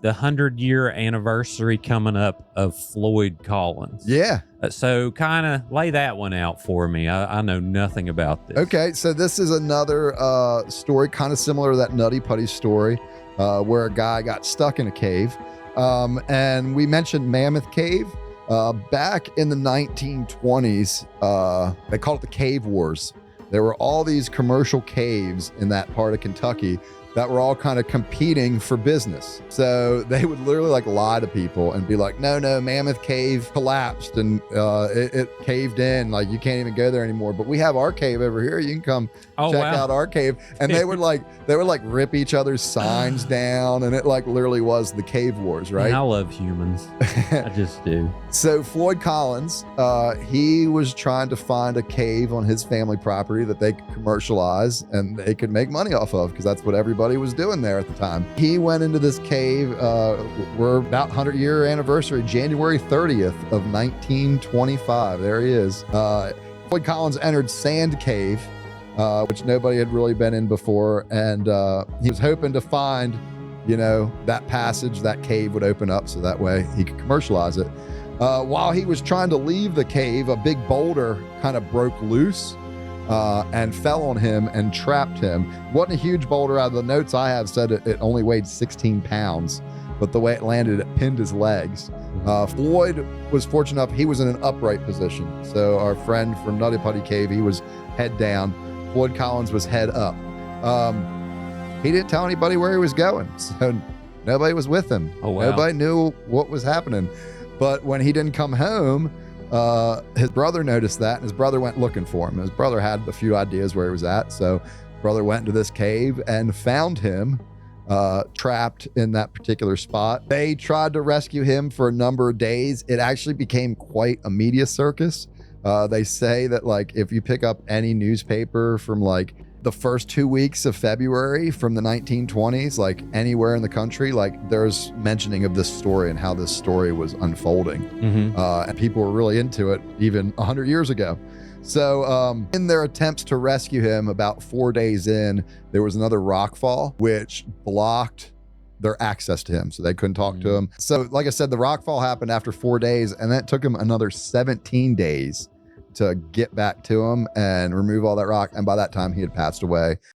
the 100-year anniversary coming up of Floyd Collins. Yeah. So kind of lay that one out for me. I know nothing about this. Okay, so this is another story kind of similar to that Nutty Putty story where a guy got stuck in a cave. And we mentioned Mammoth Cave. Back in the 1920s, they called it the Cave Wars. There were all these commercial caves in that part of Kentucky that were all kind of competing for business. So they would literally like lie to people and be like, no, Mammoth Cave collapsed and it caved in. Like, you can't even go there anymore. But we have our cave over here. You can come check out our cave. And they would like rip each other's signs down. And it like literally was the Cave Wars, right? Man, I love humans. I just do. So Floyd Collins, he was trying to find a cave on his family property that they could commercialize and they could make money off of, because that's what everybody was doing there at the time. He went into this cave. We're about 100-year anniversary, January 30th of 1925. There he is. Floyd Collins entered Sand Cave, which nobody had really been in before, and he was hoping to find, that passage, that cave would open up so that way he could commercialize it. While he was trying to leave the cave, a big boulder kind of broke loose and fell on him and trapped him. It wasn't a huge boulder. Out of the notes I have said it only weighed 16 pounds, but the way it landed, it pinned his legs. Floyd was fortunate enough, he was in an upright position. So our friend from Nutty Putty Cave, he was head down. Floyd Collins was head up. He didn't tell anybody where he was going, so nobody was with him. Oh, wow. Nobody knew what was happening. But when he didn't come home, his brother noticed that, and his brother went looking for him. His brother had a few ideas where he was at, so brother went into this cave and found him trapped in that particular spot. They tried to rescue him for a number of days. It actually became quite a media circus. They say that, like, if you pick up any newspaper from like the first 2 weeks of February from the 1920s, like anywhere in the country, like there's mentioning of this story and how this story was unfolding. And people were really into it even 100 years ago. So in their attempts to rescue him, about 4 days in, there was another rock fall which blocked their access to him, so they couldn't talk to him. So like I said, the rock fall happened after 4 days, and then it took him another 17 days to get back to him and remove all that rock. And by that time he had passed away.